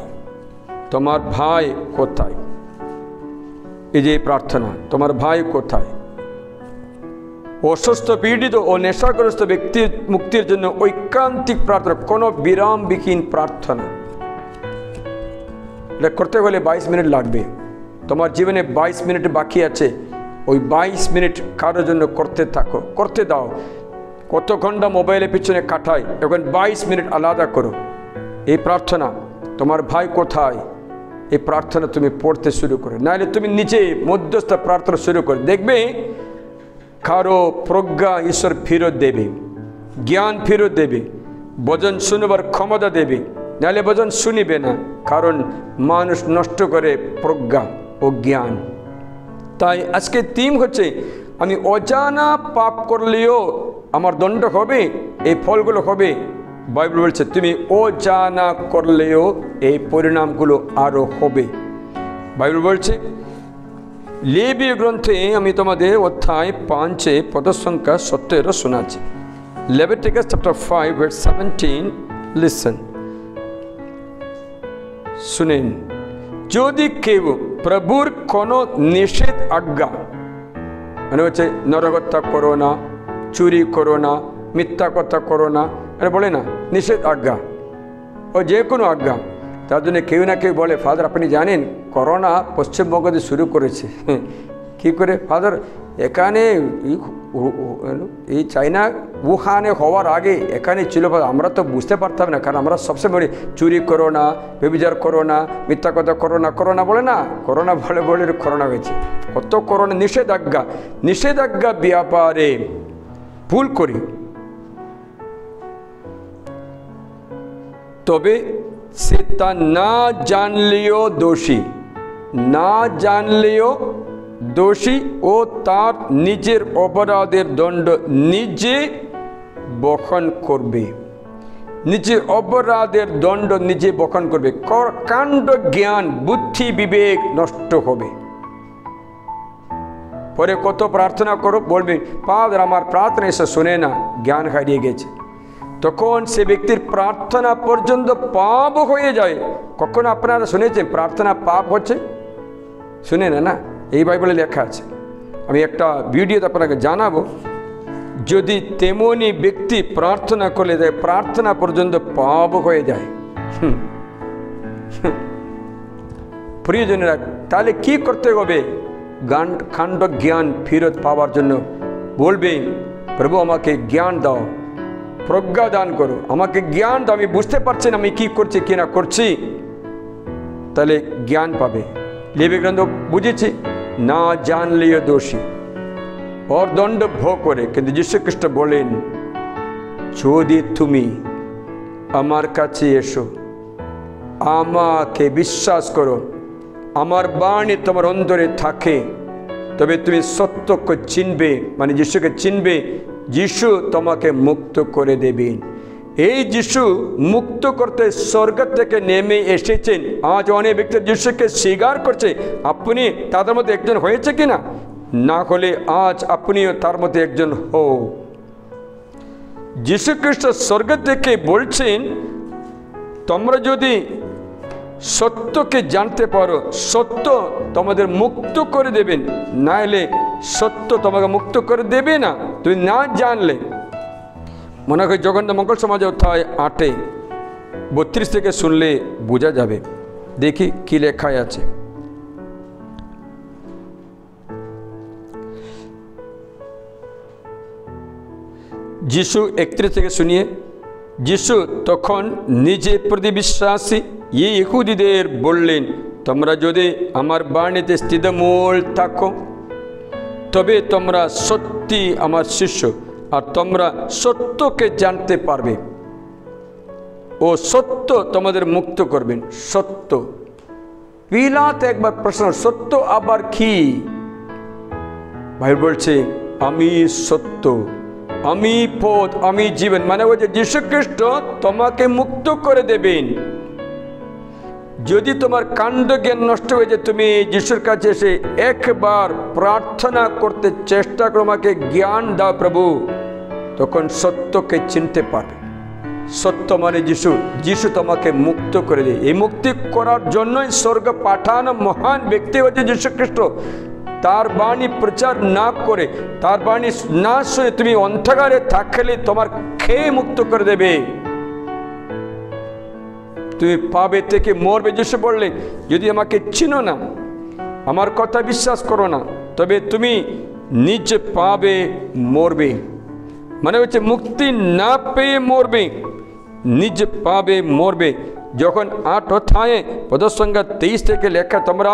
তোমার ভাই কোথায় এই যে প্রার্থনা তোমার ভাই কোথায় অসুস্থ পীড়িত ও নেশাগ্রস্ত ব্যক্তির মুক্তির জন্য ঐকান্তিক প্রার্থনা কোনো বিরামবিহীন প্রার্থনা এটা করতে হলে 22 মিনিট লাগবে তোমার জীবনে 22 মিনিট বাকি আছে ওই 22 মিনিট কারোর জন্য করতে থাকো করতে দাও কত ঘন্টা মোবাইলের পিছনে কাটাই এখন 22 মিনিট আলাদা করো এই প্রার্থনা তোমার ভাই কোথায় এই প্রার্থনা তুমি পড়তে শুরু করো নাহলে তুমি নিজে মধ্যস্থ প্রার্থনা শুরু করো দেখবে কারো প্রজ্ঞা ঈশ্বর ফেরত দেবে জ্ঞান ফেরত দেবে ভজন শুনবার ক্ষমতা দেবে নাহলে ভজন শুনিবে না কারণ মানুষ নষ্ট করে প্রজ্ঞা ও জ্ঞান তাই আজকে থিম হচ্ছে আমি অজানা পাপ করলেও আমার দণ্ড হবে এই ফলগুলো হবে বাইবেল বলছে তুমি অজানা করলেও এই পরিণামগুলো আরও হবে বাইবেল বলছে লেবীয় গ্রন্থে আমি তোমাদের অধ্যায় 5 পদ সংখ্যা 17 শোনাচ্ছি Leviticus chapter 5 verse 17 listen শুনেন যদি কেউ প্রভুর কোনো নিষেধ আজ্ঞা মানে হচ্ছে নরহত্যা করো না চুরি করো না মিথ্যা কথা করো না এটা বলে না নিষেধ আজ্ঞা ও যে কোনো আজ্ঞা তার জন্য কেউ না কেউ বলে ফাদার আপনি জানেন করোনা পশ্চিমবঙ্গে শুরু করেছে কী করে ফাদার এখানে এই চাইনা উহানে হওয়ার আগে এখানে ছিল আমরা তো বুঝতে পারতাম না কারণ আমরা সবসময় বলি চুরি করো না ব্যভিচার করো না মিথ্যা কথা করো না বলে না করোনা বলে করোনা হয়েছে কত করোনা নিষেধাজ্ঞা ব্যাপারে ভুল করি তবে সে তা না জানলেও দোষী ও তার নিজের অপরাধের দণ্ড নিজে বহন করবে নিজের অপরাধের দণ্ড নিজে বহন করবে কাণ্ড জ্ঞান বুদ্ধি বিবেক নষ্ট হবে পরে কত প্রার্থনা করো বলবে ফাদার আমার প্রার্থনা এসে শোনে না জ্ঞান হারিয়ে গেছে তখন সে ব্যক্তির প্রার্থনা পর্যন্ত পাপ হয়ে যায় কখনো আপনারা শুনেছেন প্রার্থনা পাপ হচ্ছে শুনে না এই বাইবেলে লেখা আছে। আমি একটা ভিডিওতে আপনাকে জানাবো, যদি তেমনি ব্যক্তি প্রার্থনা করলে যায় প্রার্থনা পর্যন্ত পাপ হয়ে যায়। প্রিয়জনেরা, তাহলে কি করতে হবে? খণ্ড জ্ঞান ফেরত পাওয়ার জন্য বলবে, প্রভু আমাকে জ্ঞান দাও, প্রজ্ঞা দান করো, আমাকে জ্ঞান দাও, আমি বুঝতে পারছি না আমি কি করছি কি না করছি। তাহলে জ্ঞান পাবে। লেবী গ্রন্থ বুঝেছি, না জানলেও দোষী, ওর দণ্ড ভোগ করে। কিন্তু যীশু খ্রিস্ট বলেন, যদি তুমি আমার কাছে এসো, আমাকে বিশ্বাস করো, আমার বাণী তোমার অন্তরে থাকে, তবে তুমি সত্যকে চিনবে, মানে যিশুকে চিনবে, যিশু তোমাকে মুক্ত করে দেবেন। এই যিশু মুক্ত করতে স্বর্গ থেকে নেমে এসেছেন। আজ অনেক ব্যক্তি যিশুকে স্বীকার করছে। আপনি তাদের মধ্যে একজন হয়েছে কিনা? না হলে আজ আপনিও তার মধ্যে একজন হও। যীশু খ্রিস্ট স্বর্গ থেকে বলছেন, তোমরা যদি সত্যকে জানতে পারো, সত্য তোমাদের মুক্ত করে দেবেন, নাইলে সত্য তোমাকে মুক্ত করে দেবে না তুমি না জানলে। মনে হয় জগন্নাথ মঙ্গল সমাজ অধ্যায় 8:32 থেকে শুনলে বোঝা যাবে। দেখি কি লেখায় আছে। যিশু 31 থেকে শুনিয়ে, যিশু তখন নিজে প্রতি বিশ্বাসী ইহুদিদের বললেন, তোমরা যদি আমার বাণীতে স্থিতমূল থাকো, তবে তোমরা সত্যি আমার শিষ্য, আর তোমরা সত্যকে জানতে পারবে, ও সত্য তোমাদের মুক্ত করবেন। সত্য, পিলাত একবার প্রশ্ন, সত্য আবার কি? ভাই বলছে, আমি সত্য, আমি পথ, আমি জীবন। মানে ওই যে যীশু খ্রিস্ট তোমাকে মুক্ত করে দেবেন। যদি তোমার কাণ্ড জ্ঞান নষ্ট হয়ে যায়, তুমি যিশুর কাছে এসে একবার প্রার্থনা করতে চেষ্টা করো, আমাকে জ্ঞান দাও প্রভু, তখন সত্যকে চিনতে পারবে। সত্য মানে যিশু, যিশু তোমাকে মুক্ত করে দেয়। এই মুক্তি করার জন্যই স্বর্গ পাঠানো মহান ব্যক্তি হচ্ছে যীশু খ্রিস্ট। তার বাণী প্রচার না করে, তার বাণী না শুনে তুমি অন্ধকারে থাকলে তোমার খেয়ে মুক্ত করে দেবে, তুমি পাবে থেকে মরবে। যিশু বললেন, যদি আমাকে চিনো না, আমার কথা বিশ্বাস করো না, তবে তুমি নিজ পাবে মরবে। মানে হচ্ছে মুক্তি না পেয়ে মরবে, নিজ পাবে মরবে। যখন 8 অধ্যায়ে পদসংখ্যা 23 থেকে লেখা, তোমরা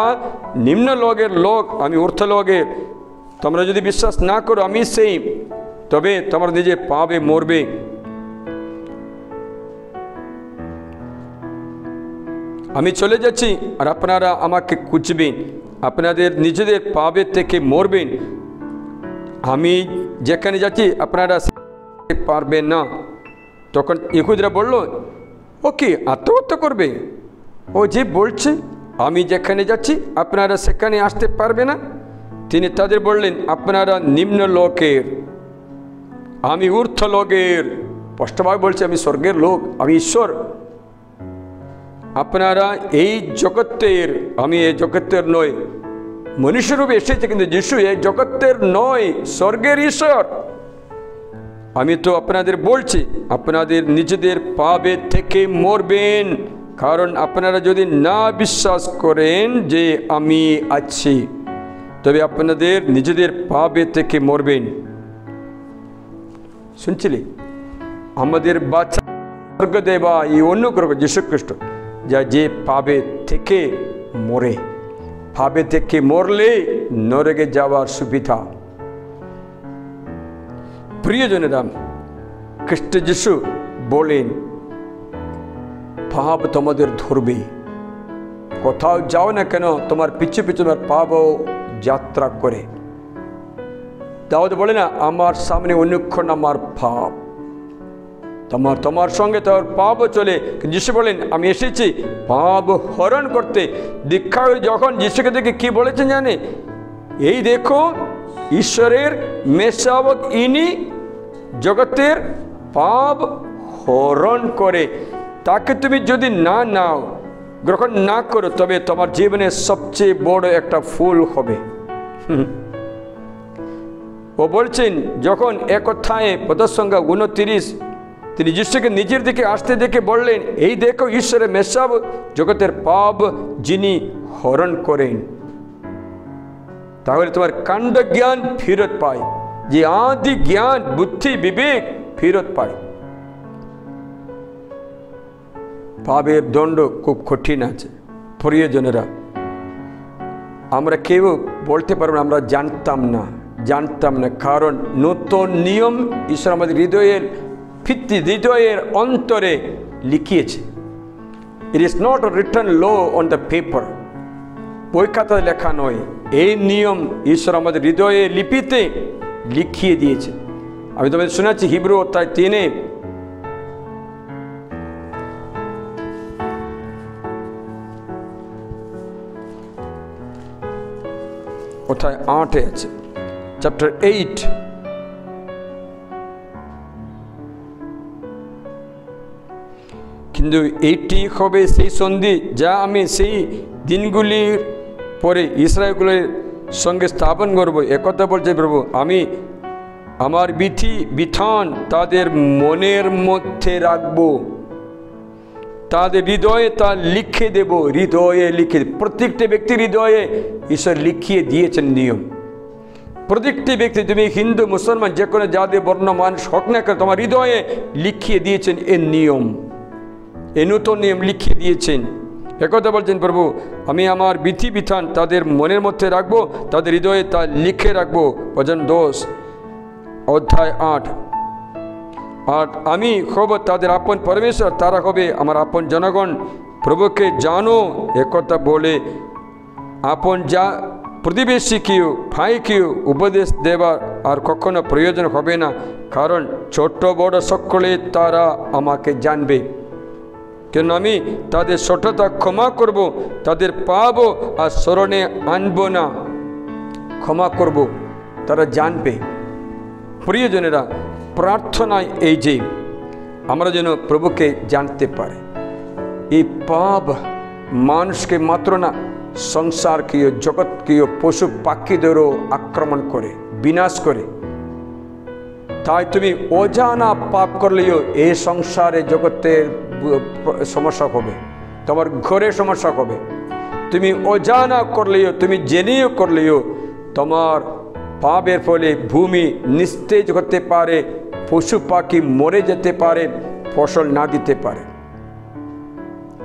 নিম্ন লোকের লোক, আমি ঊর্ধ্ব লোকের, তোমরা যদি বিশ্বাস না করো আমি সেই, তবে তোমরা নিজে পাবে মরবে। আমি চলে যাচ্ছি আর আপনারা আমাকে খুঁজবেন, আপনাদের নিজেদের পাবে থেকে মরবেন। আমি যেখানে যাচ্ছি আপনারা পারবেন না। তখন ইহুদিরা বলল, ও কি আত্মহত্যা করবে? ও যে বলছে আমি যেখানে যাচ্ছি আপনারা সেখানে আসতে পারবে না। তিনি তাদের বললেন, আপনারা নিম্ন লোকের, আমি ঊর্ধ্ব লোকের। স্পষ্টভাবে বলছে, আমি স্বর্গের লোক, আমি ঈশ্বর। আপনারা এই জগতের, আমি এই জগতের নয়। মনুষ্যরূপে এসেছে, কিন্তু যিশু এই জগতের নয়, স্বর্গের ঈশ্বর। আমি তো আপনাদের বলছি, আপনাদের নিজেদের পাবে থেকে মরবেন, কারণ আপনারা যদি না বিশ্বাস করেন যে আমি আছি, তবে আপনাদের নিজেদের পাবে থেকে মরবেন। শুনছিলি? আমাদের বাচ্চা স্বর্গ দেবা এই অনুগ্রহ যীশু খ্রিস্ট, যা যে পাবে থেকে মরে। পাবে থেকে মরলে নরকে যাওয়ার সুবিধা। প্রিয়জনেরা, খ্রিস্ট যিশু বলেন, পাপ তোমাদের ধরবে, কোথাও যাও না কেন তোমার পিছু পিছু তোমার পাপও যাত্রা করে। দাউদ বলে না, আমার সামনে অনুক্ষণ আমার পাপ, তোমার সঙ্গে তোমার পাপও চলে। যিশু বলেন, আমি এসেছি পাপ হরণ করতে। দীক্ষা যখন যিশুকে দেখে কি বলেছেন জানে? এই দেখো ঈশ্বরের মেষশাবক, ইনি জগতের পাপ হরণ করে। তাকে তুমি যদি না নাও, গ্রহণ না করো তবে তোমার জীবনের সবচেয়ে বড় একটা ফুল হবে। ও বলছেন যখন এক অধ্যায়ে পদের সংখ্যা 29 তিনি যিশুকে নিজের দিকে আসতে দেখে বললেন, এই দেখো ঈশ্বরের মেসাব জগতের পাপ যিনি হরণ করেন। তাহলে তোমার কাণ্ড জ্ঞান ফেরত পায়, যে আদি জ্ঞান বুদ্ধি বিবেক ফেরত পায়। পাপের দণ্ড খুব কঠিন আছে। প্রিয়জনেরা, আমরা কেউ বলতে পারবো না আমরা জানতাম না, কারণ নতুন নিয়ম ঈশ্বর আমাদের হৃদয়ের ভিত্তি, হৃদয়ের অন্তরে লিখিয়েছে। It is not a written law on the paper, বই খাতায় লেখা নয়। এই নিয়ম ঈশ্বর আমাদের হৃদয়ে লিপিতে লিখিয়ে দিয়েছে। আমি তোমাদের শোনাচ্ছি হিব্রু অধ্যায় 3 অধ্যায় 8 আছে, চ্যাপ্টার 8। কিন্তু এইটি হবে সেই সন্ধি যা আমি সেই দিনগুলির পরে ইসরায়েলের সঙ্গে স্থাপন করব। একথা বলছে প্রভু, আমি আমার বিধান তাদের মনের মধ্যে রাখব, তাদের হৃদয়ে তা লিখে দেব। হৃদয়ে লিখে, প্রত্যেকটি ব্যক্তির হৃদয়ে ঈশ্বর লিখিয়ে দিয়েছেন নিয়ম। প্রত্যেকটি ব্যক্তি, তুমি হিন্দু মুসলমান যে কোনো জাতি বর্ণ মানুষ হোক না কেন, তোমার হৃদয়ে লিখিয়ে দিয়েছেন এই নিয়ম, এই নতুন নিয়ম লিখিয়ে দিয়েছেন। একথা বলছেন প্রভু, আমি আমার বিধান তাদের মনের মধ্যে রাখবো, তাদের হৃদয়ে তা লিখে রাখবো। ভজন 10 অধ্যায় 8। আর আমি হব তাদের আপন পরমেশ্বর, তারা হবে আমার আপন জনগণ। প্রভুকে জানো, একথা বলে আপন যা প্রতিবেশীকেও ভাইকেও উপদেশ দেবার আর কখনো প্রয়োজন হবে না, কারণ ছোট বড় সকলে তারা আমাকে জানবে। কেন আমি তাদের ছোটতা ক্ষমা করব, তাদের পাপ আর স্মরণে আনব না। ক্ষমা করব, তারা জানবে। প্রিয়জনেরা, প্রার্থনায় এই যে আমরা যেন প্রভুকে জানতে পারি। এই পাপ মানুষকে মাত্র না, সংসারকেও জগৎকেও পশু পাখিদেরও আক্রমণ করে, বিনাশ করে। তাই তুমি অজানা পাপ করলেও এই সংসারে জগতের সমস্যা হবে, তোমার ঘরে সমস্যা হবে। তুমি অজানা করলেও, তুমি জেনেও করলেও তোমার পাপের ফলে ভূমি নিস্তেজ হতে পারে, পশু পাখি মরে যেতে পারে, ফসল না দিতে পারে।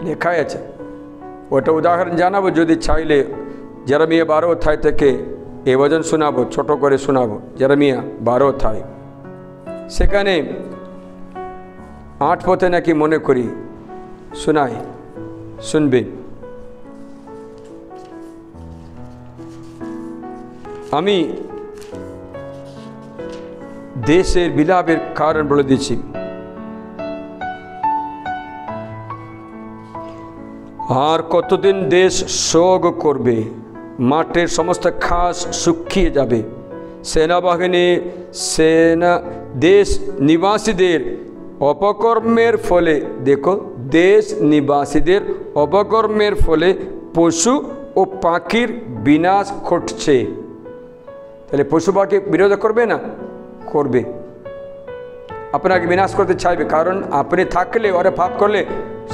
লেখাই আছে, ওটা উদাহরণ জানাবো যদি চাইলে। জেরেমিয়া 12 অধ্যায় থেকে এ বচন শোনাবো, ছোট করে শোনাবো। জেরেমিয়া 12 অধ্যায়, সেখানে 8 পথে নাকি মনে করি শোনাই, শুনবেন। আমি দেশের বিলাপের কারণ বলে দিচ্ছি। আর কতদিন দেশ শোক করবে, মাঠের সমস্ত ঘাস শুকিয়ে যাবে। দেশ নিবাসীদের অপকর্মের ফলে, দেখো, দেশ নিবাসীদের অপকর্মের ফলে পশু ও পাখির বিনাশ ঘটছে। তাহলে পশু পাখি বিরোধ করবে না? করবে। আপনাকে বিনাশ করতে চাইবে, কারণ আপনি থাকলে, ওরা পাপ করলে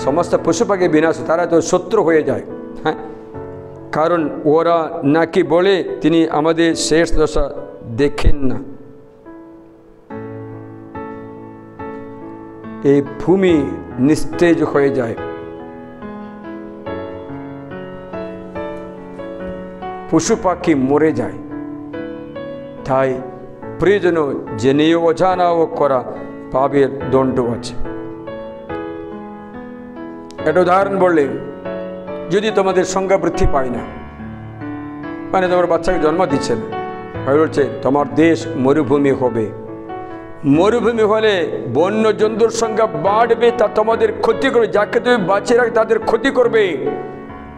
সমস্ত পশু পাখি বিনাশ, তারা তো শত্রু হয়ে যায়। হ্যাঁ, কারণ ওরা নাকি বলে তিনি আমাদের শেষ দশা দেখেন না। এই ভূমি নিস্তেজ হয়ে যায়, পশু পাখি মরে যায়। তাই প্রয়োজন জেনেও অজানাও করা পাপের দণ্ড আছে। একটা উদাহরণ বললে, যদি তোমাদের সংখ্যা বৃদ্ধি পায় না, মানে তোমার বাচ্চাকে জন্ম দিচ্ছে না, বলছে তোমার দেশ মরুভূমি হবে। মরুভূমি হলে বন্য জন্তুর সংখ্যা বাড়বে, তা তোমাদের ক্ষতি করবে। যাকে তুমি বাঁচিয়ে রাখ তাদের ক্ষতি করবে।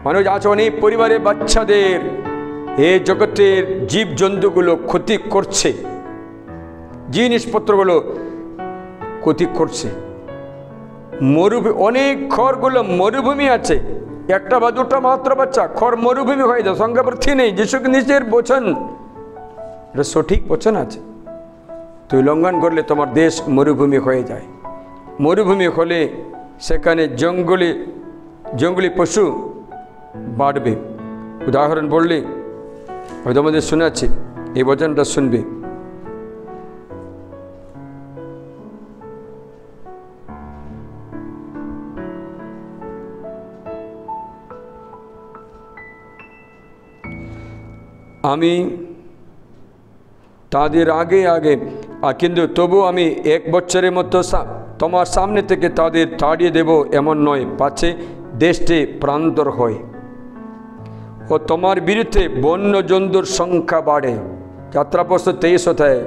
মানুষ আছে অনেক পরিবারের বাচ্চাদের এই জগতের জীব জন্তুগুলো ক্ষতি করছে, জিনিসপত্রগুলো ক্ষতি করছে। মরুভূমি, অনেক ঘরগুলো মরুভূমি আছে, একটা বা দুটা মাত্র বাচ্চা, খর মরুভূমি হয়ে যায়, সংখ্যা বৃদ্ধি নেই। যিশুকে নিজের বচন, এটা সঠিক বচন আছে। তুই লঙ্ঘন করলে তোমার দেশ মরুভূমি হয়ে যায়। মরুভূমি হলে সেখানে জঙ্গলি পশু বাড়বে। উদাহরণ বললে হয়তো আমাদের শোনাচ্ছি, এই বচনটা শুনবে। আমি তাদের আগে কিন্তু তবু আমি 1 বছরের মতো তোমার সামনে থেকে তাদের তাড়িয়ে দেব, এমন নয়, পাছে দেশটি প্রান্তর হয় ও তোমার বিরুদ্ধে বন্য জন্তুর সংখ্যা বাড়ে। যাত্রাপুস্তক 23 অধ্যায়,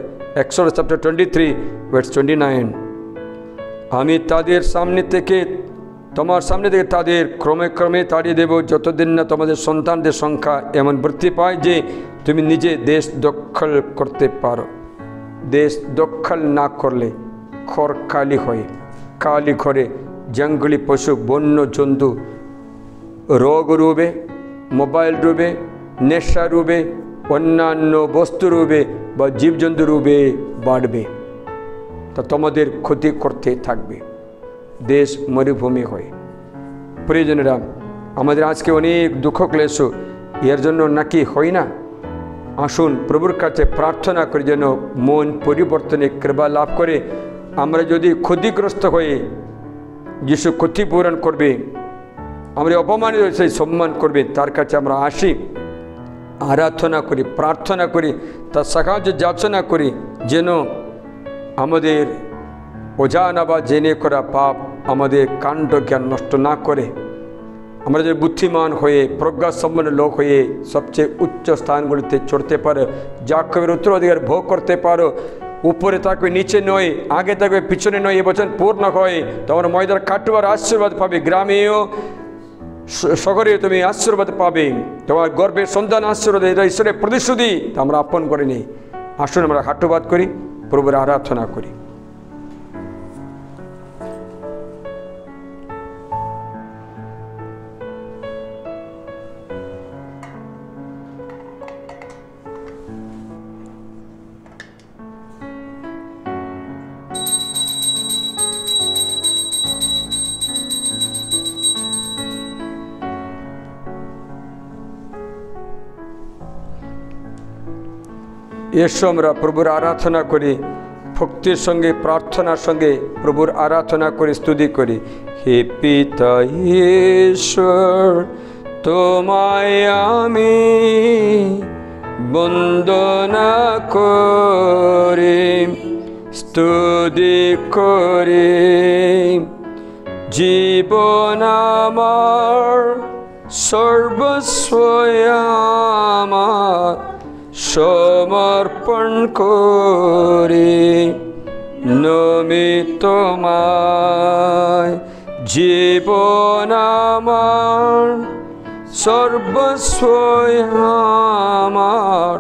Exodus chapter 23 verse 29। আমি তোমার সামনে থেকে তাদের ক্রমে তাড়িয়ে দেব, যতদিন না তোমাদের সন্তানদের সংখ্যা এমন বৃদ্ধি পায় যে তুমি নিজে দেশ দখল করতে পারো। দেশ দখল না করলে খর কালি ঘরে জঙ্গলি পশু, বন্য জন্তু রোগ রূপে, মোবাইল রূপে, নেশা রূপে, অন্যান্য বস্তু রূপে বা জীবজন্তু রূপে বাড়বে, তা তোমাদের ক্ষতি করতে থাকবে। দেশ মরুভূমি হয়। প্রিয়জনেরা, আমাদের আজকে অনেক দুঃখ ক্লেশ এর জন্য নাকি হয় না? আসুন প্রভুর কাছে প্রার্থনা করি যেন মন পরিবর্তনে কৃপা লাভ করে। আমরা যদি ক্ষতিগ্রস্ত হয়ে যিশু ক্ষতিপূরণ করবে, আমরা অপমানিত সেই সম্মান করবে, তার কাছে আমরা আসি, আরাধনা করি, প্রার্থনা করি, তার সাহায্য যাচনা করি, যেন আমাদের অজানা বা জেনে করা পাপ আমাদের কাণ্ড জ্ঞান নষ্ট না করে। আমরা যে বুদ্ধিমান হয়ে প্রজ্ঞাসম্পন্ন লোক হয়ে সবচেয়ে উচ্চ স্থানগুলিতে চড়তে পারো, যাকবের উত্তরাধিকার ভোগ করতে পারো। উপরে থাকবে, নিচে নয়, আগে থাকবে, পিছনে নয়, এ বচন পূর্ণ হয়। তোমার ময়দার কাটুয়ার আশীর্বাদ পাবে, গ্রামেও শহরে তুমি আশীর্বাদ পাবে, তোমার গর্বের সন্তান আশীর্বাদ। এটা ঈশ্বরের প্রতিশ্রুতি, আমরা আপন করে নিই। আসুন আমরা হাটুবাদ করি, প্রভুর আরাধনা করি। এসো আমরা প্রভুর আরাধনা করি, ভক্তির সঙ্গে প্রার্থনার সঙ্গে প্রভুর আরাধনা করি, স্তুতি করি। হে পিতা ঈশ্বর, তোমায় আমি বন্দনা করি, স্তুতি করি। জীবন আমার সর্বস্ব আমার সমর্পণ করি নমি তোমায়। জীবন আমার সর্বস্ব আমার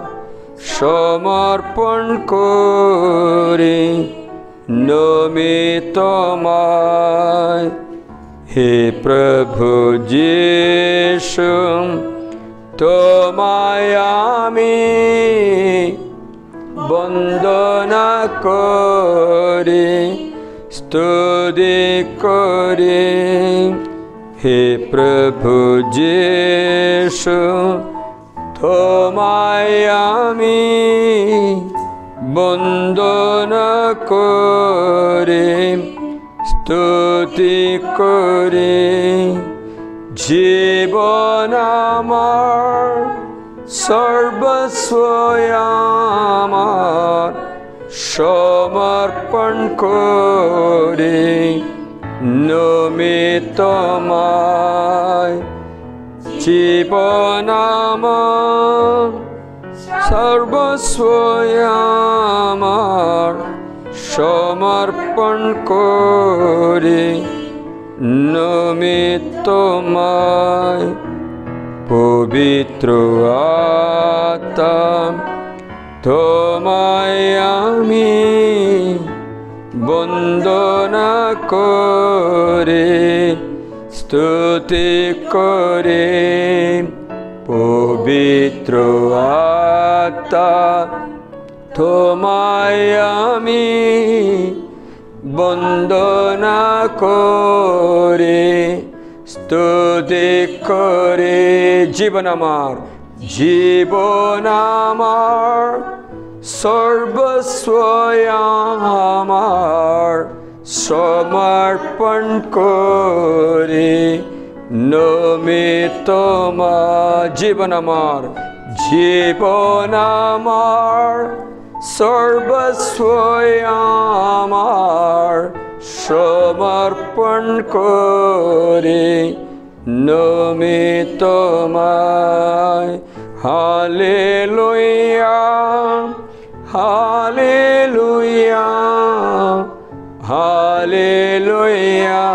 সমর্পণ করি নমি তোমায়। হে প্রভু যিশু, তোমায় আমি বন্দনা করি, স্তুতি করি। হে প্রভু যিশু, তোমায় আমি বন্দনা করি, স্তুতি করি। জীবন আমার সর্বস্ব আমার সমর্পণ করি নমি তোমায়। জীবন আমার সর্বস্ব আমার সমর্পণ করি নমি তোমায়। পবিত্র আত্মা, তোমায় আমি বন্দনা করে স্তুতি করে পবিত্র আত্মা তোমায় আমি বন্দনা করে স্তুতি করে জীবন আমার সর্বস্ব আমার সমর্পণ করে নমিত জীবন আমার সর্বস্ব আমার সমর্পণ করে Namit hallelujah hallelujah hallelujah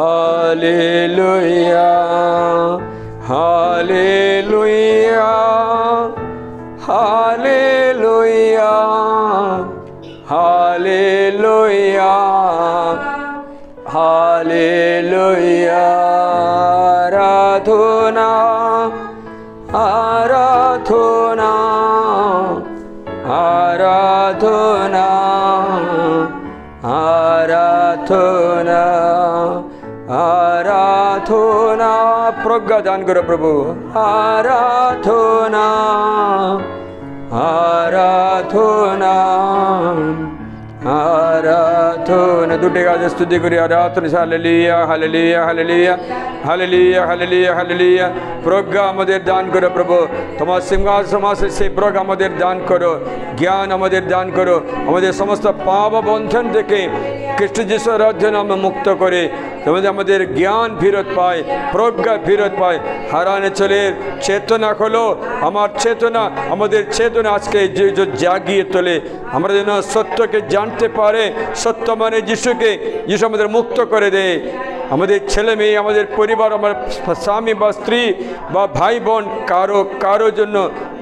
hallelujah hallelujah hallelujah hallelujah hallelujah আরাধনা আরাধনা আরাধনা আরাধনা আরাধনা প্রজ্ঞা দান করো প্রভু আরাধনা আরাধনা আরাধনা দুটি কাজে স্তুতি করি আরাধনা hallelujah hallelujah hallelujah hallelujah hallelujah hallelujah প্রজ্ঞা আমাদের দান করো প্রভু তোমার সিংহাসন সেই প্রজ্ঞা আমাদের দান করো জ্ঞান আমাদের দান করো আমাদের সমস্ত পাপ বন্ধন থেকে খ্রিস্ট যিশুর অধ্যয়ন আমরা মুক্ত করে আমাদের জ্ঞান ফেরত পায় প্রজ্ঞা ফেরত পায় হারানো চলে চেতনা হলো আমার চেতনা আমাদের চেতনা আজকে যে জাগিয়ে তোলে আমরা যেন সত্যকে জানতে পারে সত্য মানে যিশুকে যিশু আমাদের মুক্ত করে দেয় আমাদের ছেলে মেয়ে আমাদের পরিবার আমার স্বামী বা স্ত্রী বা ভাই বোন কারো জন্য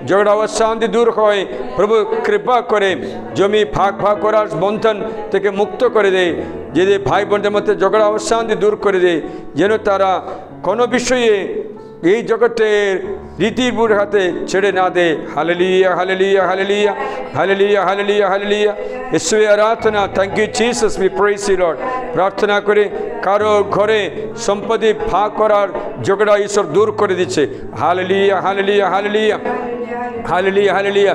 ঝগড়া অশান্তি দূর হয় প্রভু কৃপা করে জমি ভাগ করার বন্ধন থেকে মুক্ত করে দেয় যদি ভাই বোনদের মধ্যে ঝগড়া অশান্তি দূর করে দেয় যেন তারা কোনো বিষয়ে এই জগতের রীতির বুড় হাতে ছেড়ে না দে hallelujah hallelujah hallelujah hallelujah hallelujah hallelujah ঈশ্বরের আরাধনা thank you Jesus we praise you Lord প্রার্থনা করে কারো ঘরে সম্পত্তি ভাগ করার ঝগড়া ঈশ্বর দূর করে দিচ্ছে hallelujah hallelujah hallelujah hallelujah hallelujah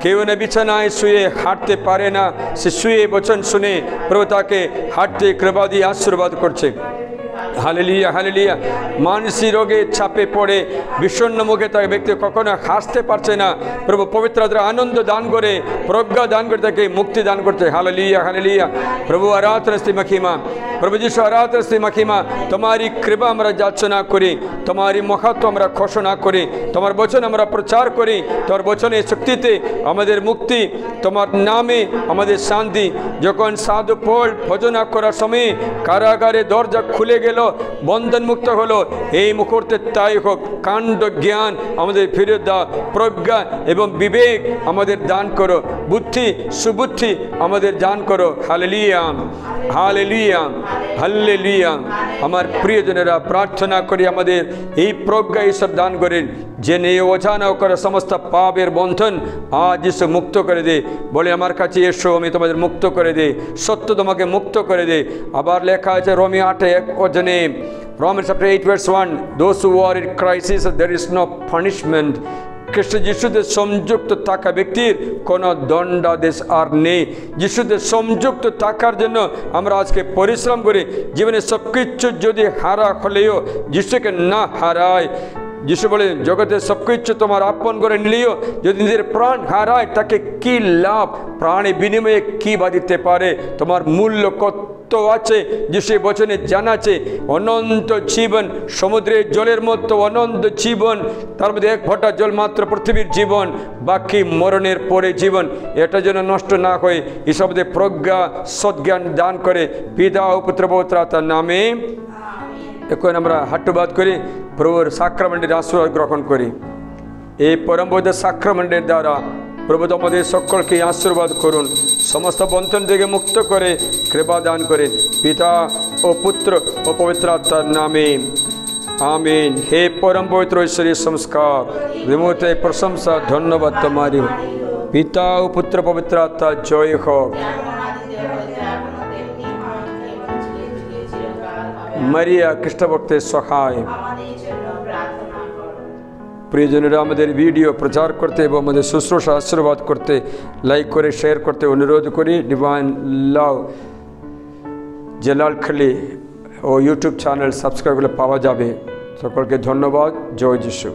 কেউ না বিছানায় শুয়ে হাঁটতে পারে না সে শুয়ে বচন শুনে প্রভু তাকে হাঁটতে কৃপা দিয়ে আশীর্বাদ করছে হালেলুয়া হালেলুয়া মানসিক রোগে চাপে পড়ে বিষণ্ণ মুখে তাকে ব্যক্তি কখনো হাসতে পারছে না প্রভু পবিত্র আনন্দ দান করে প্রজ্ঞা দান করে তাকে মুক্তি দান করছে হালেলুয়া হালেলুয়া প্রভু আরাধনা স্তী মহিমা প্রভু যিশু আরাধনা স্তী মহিমা তোমারি কৃপা আমরা যাচনা করি তোমারি মহত্ব আমরা ঘোষণা করি তোমার বচন আমরা প্রচার করি তোমার বচনের শক্তিতে আমাদের মুক্তি তোমার নামে আমাদের শান্তি যখন সাধু পল ভজনা করার সময় কারাগারে দরজা খুলে গেল বন্ধন মুক্ত হলো এই মুহূর্তে তাই হোক কাণ্ড জ্ঞান আমাদের ফিরে দাও প্রজ্ঞা এবং বিবেক আমাদের দান করো বুদ্ধি সুবুদ্ধি আমাদের দান করো হালেলুয়া হালেলুয়া হালেলুয়া আমার প্রিয়জনেরা প্রার্থনা করি আমাদের এই প্রজ্ঞা ঈশ্বর দান করেন জেনে অজানা করা সমস্ত পাপের বন্ধন আজ যিশু মুক্ত করে দে বলে আমার কাছে এসো আমি তোমাদের মুক্ত করে দে সত্য তোমাকে মুক্ত করে দে আবার লেখা আছে Romi 8:1 Romans chapter 8 verse 1 those who are in crisis there is no punishment খ্রিস্ট যিশুতে সংযুক্ত থাকা ব্যক্তির কোনো দণ্ডাদেশ আর নেই যিশুতে সংযুক্ত থাকার জন্য আমরা আজকে পরিশ্রম করি জীবনে সব কিছু যদি হারা হলেও যিশুকে না হারায় যিশু বলে জগতের সব কিছু তোমার আপন করে নিলেও যদি নিজের প্রাণ হারায় তাকে কি লাভ প্রাণে বিনিময়ে কি বা দিতে পারে তোমার মূল্য কত আছে যিশু বচনে জানা আছে অনন্ত জীবন সমুদ্রের জলের মতো অনন্ত জীবন তার মধ্যে এক ফোঁটা জল মাত্র পৃথিবীর জীবন বাকি মরণের পরে জীবন এটা যেন নষ্ট না হয় ঈশ্বরের প্রজ্ঞা সদ্জ্ঞান দান করে পিতা ও পুত্র পবিত্র আত্মার নামে এখন আমরা হাট্টবাদ করি প্রভুর সাক্রামেন্টের আশীর্বাদ গ্রহণ করি এই পরম পবিত্র সাক্রামেন্টের দ্বারা প্রভু তোমাদের সকলকে আশীর্বাদ করুন সমস্ত বন্ধন থেকে মুক্ত করে কৃপা দান করেন পিতা ও ও পুত্র ও পবিত্র আত্মার নামে আমিন। হে পরম পবিত্র ঐশ্বরিক সংস্কার বিমূর্তে প্রশংসা ধন্যবাদ তোমারি হোক। পিতা ও পুত্র পবিত্র আত্মা জয় হোক। মারিয়া খ্রিস্ট ভক্তের সহায়। প্রিয়জনেরা, আমাদের ভিডিও প্রচার করতে এবং আমাদের শুশ্রূষা আশীর্বাদ করতে লাইক করে শেয়ার করতে অনুরোধ করি। ডিভাইন লাভ জেলালখালি ও ইউটিউব চ্যানেল সাবস্ক্রাইব করলে পাওয়া যাবে। সকলকে ধন্যবাদ। জয় যিশু।